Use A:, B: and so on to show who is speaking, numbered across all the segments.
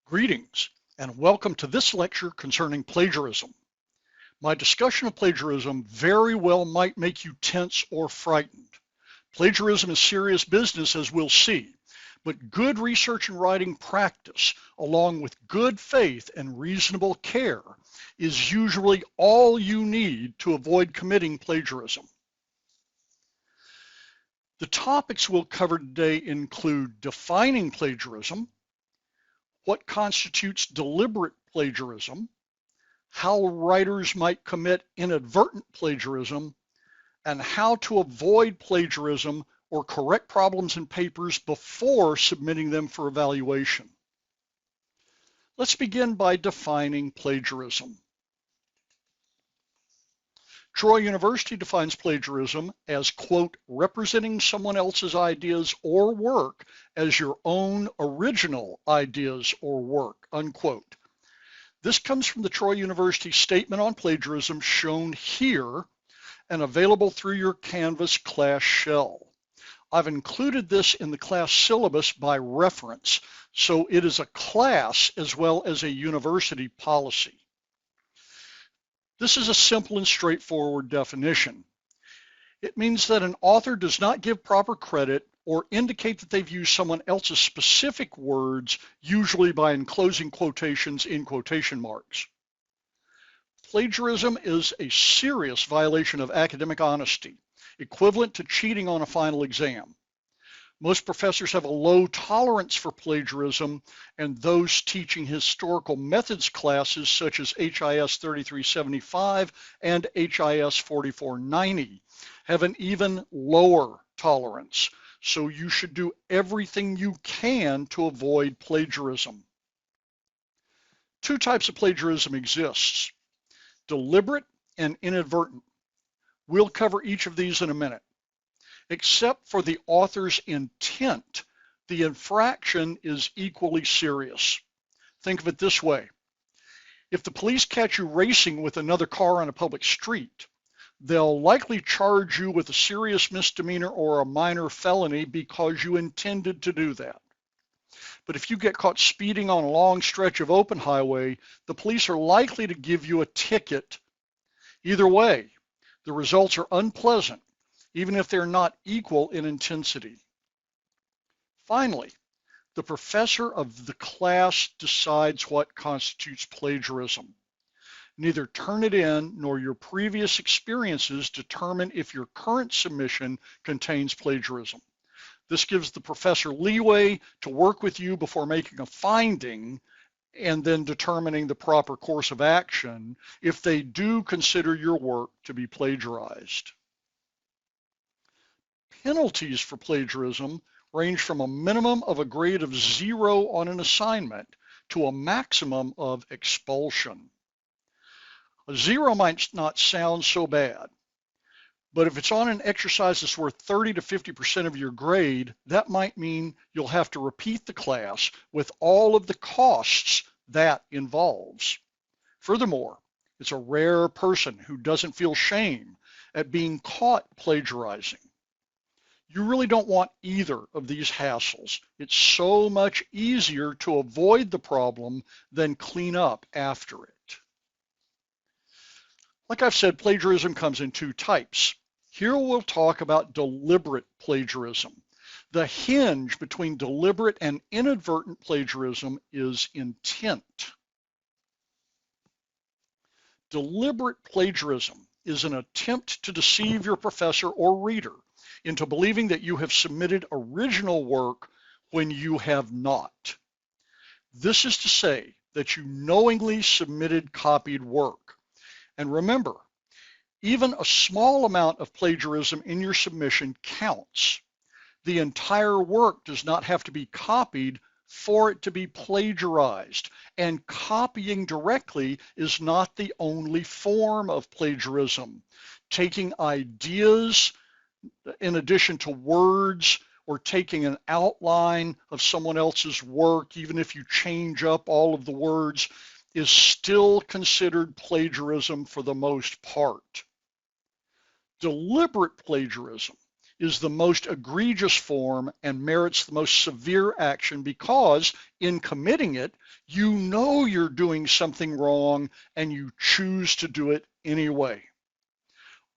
A: Greetings, and welcome to this lecture concerning plagiarism. My discussion of plagiarism very well might make you tense or frightened. Plagiarism is serious business, as we'll see, but good research and writing practice, along with good faith and reasonable care, is usually all you need to avoid committing plagiarism. The topics we'll cover today include defining plagiarism, what constitutes deliberate plagiarism, how writers might commit inadvertent plagiarism, and how to avoid plagiarism or correct problems in papers before submitting them for evaluation. Let's begin by defining plagiarism. Troy University defines plagiarism as, quote, representing someone else's ideas or work as your own original ideas or work, unquote. This comes from the Troy University statement on plagiarism shown here and available through your Canvas class shell. I've included this in the class syllabus by reference, so it is a class as well as a university policy. This is a simple and straightforward definition. It means that an author does not give proper credit or indicate that they've used someone else's specific words, usually by enclosing quotations in quotation marks. Plagiarism is a serious violation of academic honesty, equivalent to cheating on a final exam. Most professors have a low tolerance for plagiarism, and those teaching historical methods classes such as HIS 3375 and HIS 4490 have an even lower tolerance. So you should do everything you can to avoid plagiarism. Two types of plagiarism exists: deliberate and inadvertent. We'll cover each of these in a minute. Except for the author's intent, the infraction is equally serious. Think of it this way. If the police catch you racing with another car on a public street, they'll likely charge you with a serious misdemeanor or a minor felony because you intended to do that. But if you get caught speeding on a long stretch of open highway, the police are likely to give you a ticket. Either way, the results are unpleasant, even if they're not equal in intensity. Finally, the professor of the class decides what constitutes plagiarism. Neither Turnitin nor your previous experiences determine if your current submission contains plagiarism. This gives the professor leeway to work with you before making a finding and then determining the proper course of action if they do consider your work to be plagiarized. Penalties for plagiarism range from a minimum of a grade of 0 on an assignment to a maximum of expulsion. A 0 might not sound so bad, but if it's on an exercise that's worth 30 to 50% of your grade, that might mean you'll have to repeat the class with all of the costs that involves. Furthermore, it's a rare person who doesn't feel shame at being caught plagiarizing. You really don't want either of these hassles. It's so much easier to avoid the problem than clean up after it. Like I've said, plagiarism comes in two types. Here we'll talk about deliberate plagiarism. The hinge between deliberate and inadvertent plagiarism is intent. Deliberate plagiarism is an attempt to deceive your professor or reader into believing that you have submitted original work when you have not. This is to say that you knowingly submitted copied work. And remember, even a small amount of plagiarism in your submission counts. The entire work does not have to be copied for it to be plagiarized, and copying directly is not the only form of plagiarism. Taking ideas in addition to words, or taking an outline of someone else's work, even if you change up all of the words, is still considered plagiarism for the most part. Deliberate plagiarism is the most egregious form and merits the most severe action because in committing it, you know you're doing something wrong and you choose to do it anyway.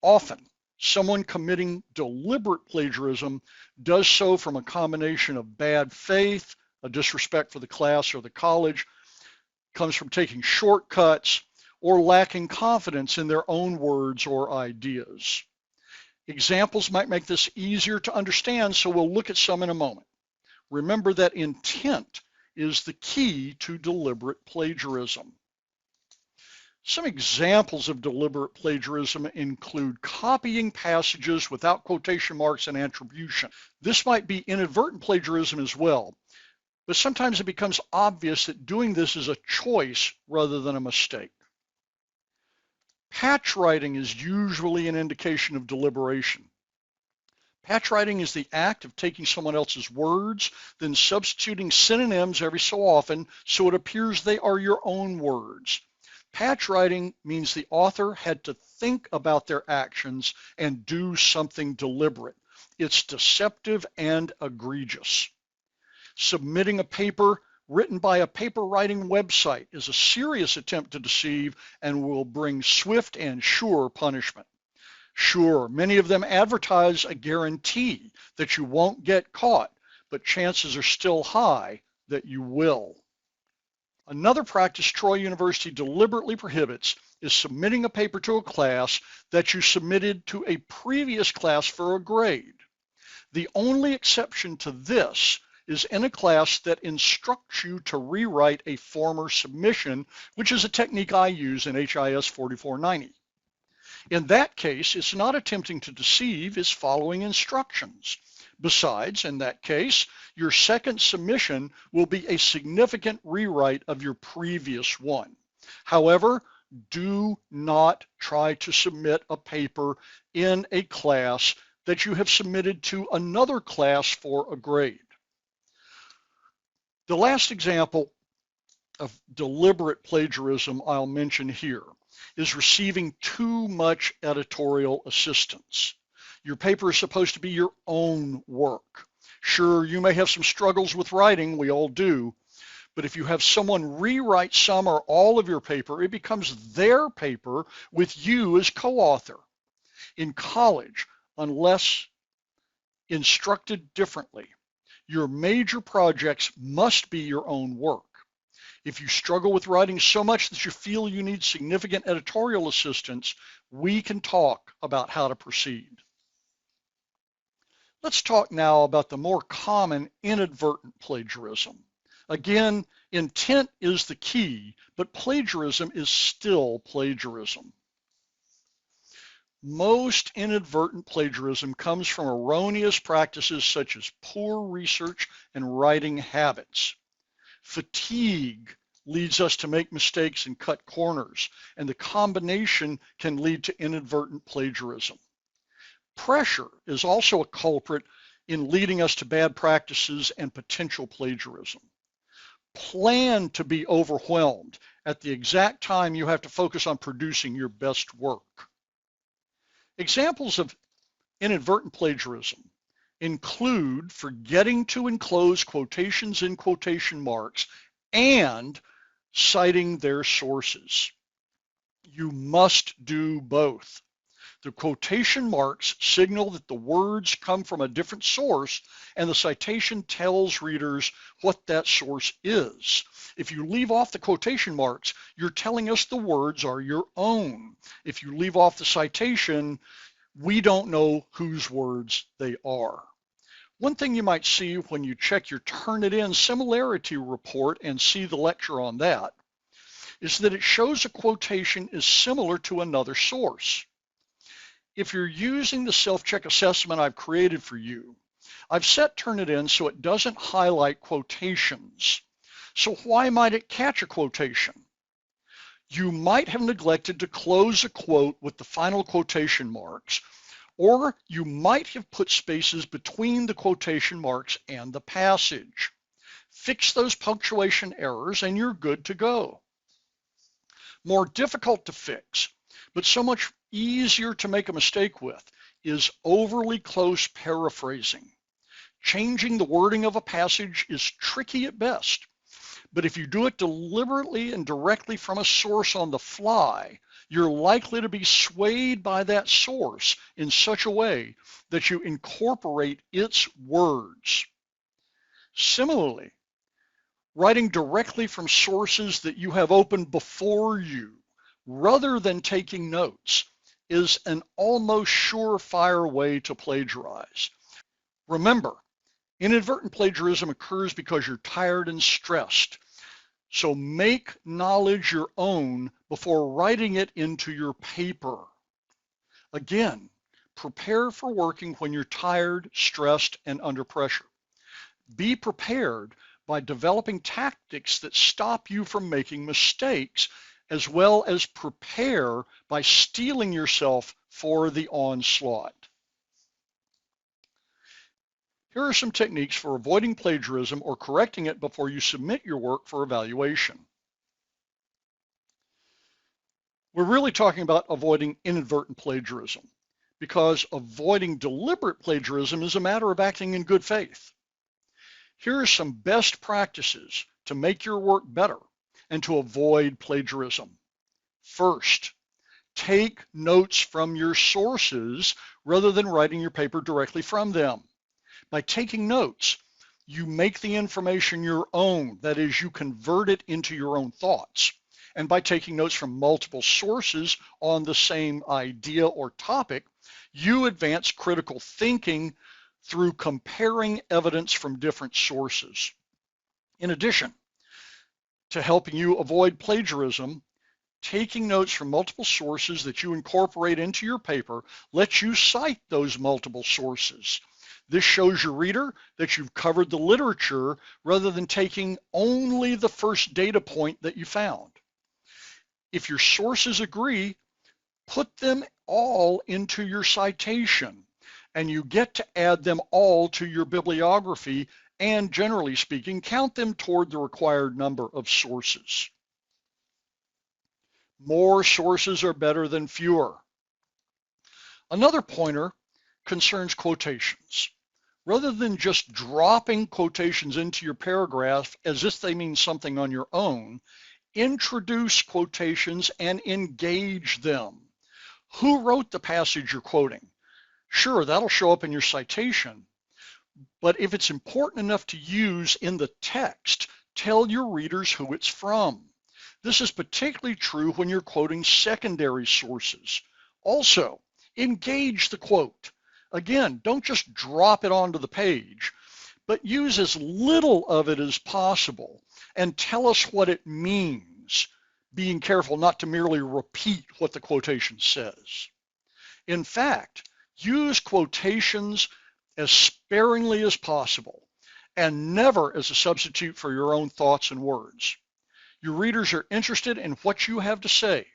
A: Often, someone committing deliberate plagiarism does so from a combination of bad faith, a disrespect for the class or the college, comes from taking shortcuts, or lacking confidence in their own words or ideas. Examples might make this easier to understand, so we'll look at some in a moment. Remember that intent is the key to deliberate plagiarism. Some examples of deliberate plagiarism include copying passages without quotation marks and attribution. This might be inadvertent plagiarism as well, but sometimes it becomes obvious that doing this is a choice rather than a mistake. Patch writing is usually an indication of deliberation. Patch writing is the act of taking someone else's words, then substituting synonyms every so often so it appears they are your own words. Patch writing means the author had to think about their actions and do something deliberate. It's deceptive and egregious. Submitting a paper written by a paper writing website is a serious attempt to deceive and will bring swift and sure punishment. Sure, many of them advertise a guarantee that you won't get caught, but chances are still high that you will. Another practice Troy University deliberately prohibits is submitting a paper to a class that you submitted to a previous class for a grade. The only exception to this is in a class that instructs you to rewrite a former submission, which is a technique I use in HIS 4490. In that case, it's not attempting to deceive, it's following instructions. Besides, in that case, your second submission will be a significant rewrite of your previous one. However, do not try to submit a paper in a class that you have submitted to another class for a grade. The last example of deliberate plagiarism I'll mention here is receiving too much editorial assistance. Your paper is supposed to be your own work. Sure, you may have some struggles with writing, we all do, but if you have someone rewrite some or all of your paper, it becomes their paper with you as co-author. In college, unless instructed differently, your major projects must be your own work. If you struggle with writing so much that you feel you need significant editorial assistance, we can talk about how to proceed. Let's talk now about the more common inadvertent plagiarism. Again, intent is the key, but plagiarism is still plagiarism. Most inadvertent plagiarism comes from erroneous practices such as poor research and writing habits. Fatigue leads us to make mistakes and cut corners, and the combination can lead to inadvertent plagiarism. Pressure is also a culprit in leading us to bad practices and potential plagiarism. Plan to be overwhelmed at the exact time you have to focus on producing your best work. Examples of inadvertent plagiarism include forgetting to enclose quotations in quotation marks and citing their sources. You must do both. The quotation marks signal that the words come from a different source, and the citation tells readers what that source is. If you leave off the quotation marks, you're telling us the words are your own. If you leave off the citation, we don't know whose words they are. One thing you might see when you check your Turnitin similarity report and see the lecture on that is that it shows a quotation is similar to another source. If you're using the self-check assessment I've created for you, I've set Turnitin so it doesn't highlight quotations. So why might it catch a quotation? You might have neglected to close a quote with the final quotation marks, or you might have put spaces between the quotation marks and the passage. Fix those punctuation errors and you're good to go. More difficult to fix, but so much easier to make a mistake with, is overly close paraphrasing. Changing the wording of a passage is tricky at best, but if you do it deliberately and directly from a source on the fly, you're likely to be swayed by that source in such a way that you incorporate its words. Similarly, writing directly from sources that you have opened before you, rather than taking notes, is an almost surefire way to plagiarize. Remember, inadvertent plagiarism occurs because you're tired and stressed. So make knowledge your own before writing it into your paper. Again, prepare for working when you're tired, stressed, and under pressure. Be prepared by developing tactics that stop you from making mistakes, as well as prepare by steeling yourself for the onslaught. Here are some techniques for avoiding plagiarism or correcting it before you submit your work for evaluation. We're really talking about avoiding inadvertent plagiarism, because avoiding deliberate plagiarism is a matter of acting in good faith. Here are some best practices to make your work better and to avoid plagiarism. First, take notes from your sources rather than writing your paper directly from them. By taking notes, you make the information your own. That is, you convert it into your own thoughts. And by taking notes from multiple sources on the same idea or topic, you advance critical thinking through comparing evidence from different sources. In addition to helping you avoid plagiarism, taking notes from multiple sources that you incorporate into your paper lets you cite those multiple sources. This shows your reader that you've covered the literature rather than taking only the first data point that you found. If your sources agree, put them all into your citation, and you get to add them all to your bibliography, and generally speaking, count them toward the required number of sources. More sources are better than fewer. Another pointer concerns quotations. Rather than just dropping quotations into your paragraph as if they mean something on your own, introduce quotations and engage them. Who wrote the passage you're quoting? Sure, that'll show up in your citation, but if it's important enough to use in the text, tell your readers who it's from. This is particularly true when you're quoting secondary sources. Also, engage the quote. Again, don't just drop it onto the page, but use as little of it as possible and tell us what it means, being careful not to merely repeat what the quotation says. In fact, use quotations as sparingly as possible and never as a substitute for your own thoughts and words. Your readers are interested in what you have to say,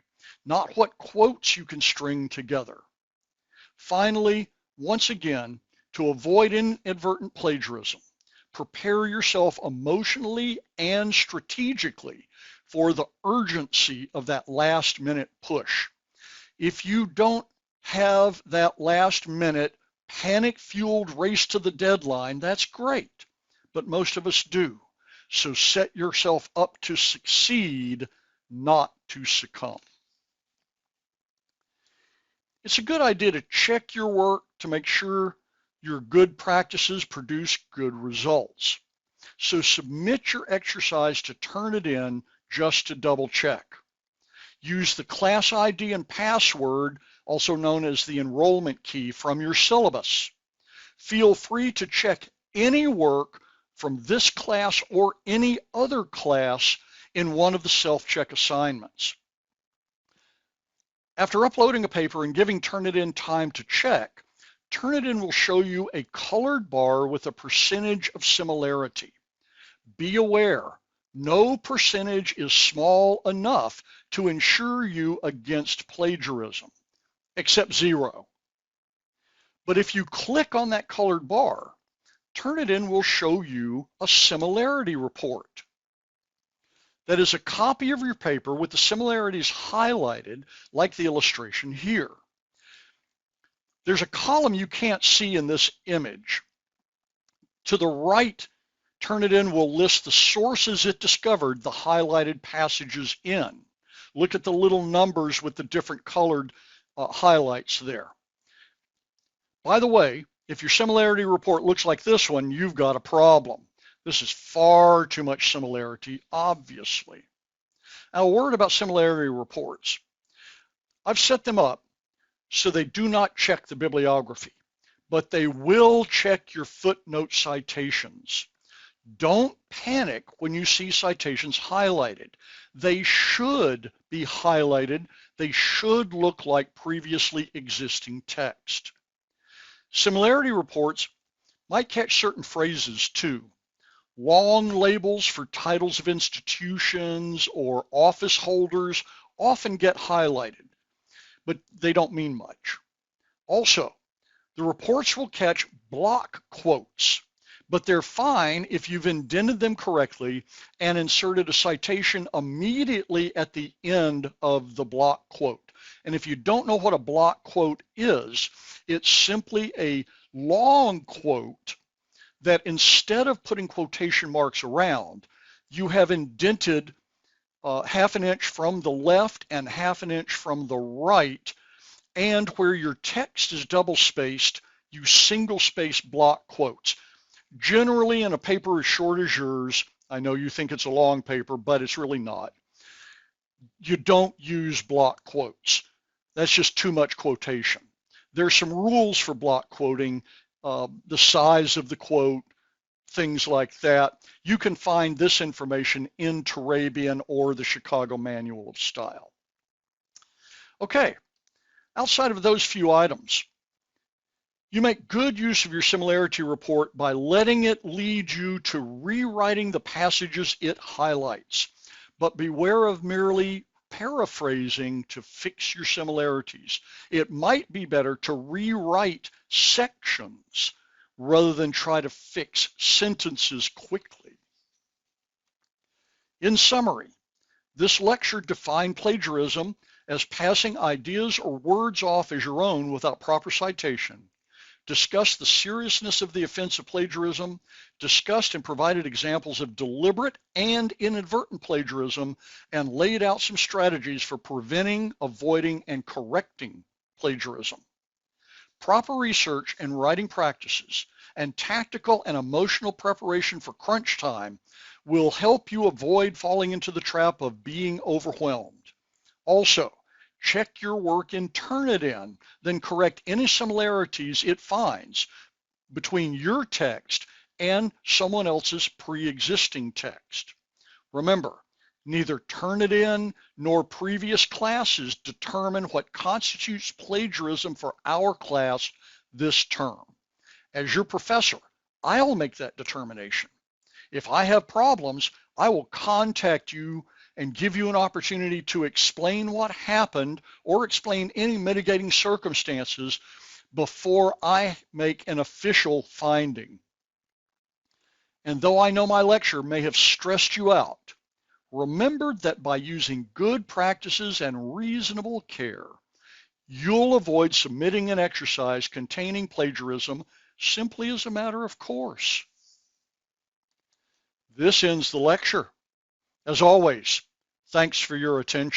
A: not what quotes you can string together. Finally, once again, to avoid inadvertent plagiarism, prepare yourself emotionally and strategically for the urgency of that last-minute push. If you don't have that last-minute panic-fueled race to the deadline, that's great, but most of us do. So set yourself up to succeed, not to succumb. It's a good idea to check your work to make sure your good practices produce good results. So submit your exercise to turn it in just to double check. Use the class ID and password, also known as the enrollment key, from your syllabus. Feel free to check any work from this class or any other class in one of the self-check assignments. After uploading a paper and giving Turnitin time to check, Turnitin will show you a colored bar with a percentage of similarity. Be aware, no percentage is small enough to insure you against plagiarism, except 0. But if you click on that colored bar, Turnitin will show you a similarity report. That is a copy of your paper with the similarities highlighted, like the illustration here. There's a column you can't see in this image. To the right, Turnitin will list the sources it discovered the highlighted passages in. Look at the little numbers with the different colored highlights there. By the way, if your similarity report looks like this one, you've got a problem. This is far too much similarity, obviously. Now, a word about similarity reports. I've set them up so they do not check the bibliography, but they will check your footnote citations. Don't panic when you see citations highlighted. They should be highlighted. They should look like previously existing text. Similarity reports might catch certain phrases too. Long labels for titles of institutions or office holders often get highlighted, but they don't mean much. Also, the reports will catch block quotes, but they're fine if you've indented them correctly and inserted a citation immediately at the end of the block quote. And if you don't know what a block quote is, it's simply a long quote that instead of putting quotation marks around, you have indented half an inch from the left and half an inch from the right, and where your text is double spaced, you single space block quotes. Generally in a paper as short as yours, I know you think it's a long paper, but it's really not. You don't use block quotes. That's just too much quotation. There's some rules for block quoting, the size of the quote, things like that. You can find this information in Turabian or the Chicago Manual of Style. Okay, outside of those few items, you make good use of your similarity report by letting it lead you to rewriting the passages it highlights. But beware of merely paraphrasing to fix your similarities. It might be better to rewrite sections rather than try to fix sentences quickly. In summary, this lecture defined plagiarism as passing ideas or words off as your own without proper citation, discussed the seriousness of the offense of plagiarism, discussed and provided examples of deliberate and inadvertent plagiarism, and laid out some strategies for preventing, avoiding, and correcting plagiarism. Proper research and writing practices and tactical and emotional preparation for crunch time will help you avoid falling into the trap of being overwhelmed. Also, check your work in Turnitin, then correct any similarities it finds between your text and someone else's pre-existing text. Remember, neither Turnitin nor previous classes determine what constitutes plagiarism for our class this term. As your professor, I'll make that determination. If I have problems, I will contact you and give you an opportunity to explain what happened or explain any mitigating circumstances before I make an official finding. And though I know my lecture may have stressed you out, remember that by using good practices and reasonable care, you'll avoid submitting an exercise containing plagiarism simply as a matter of course. This ends the lecture. As always, thanks for your attention.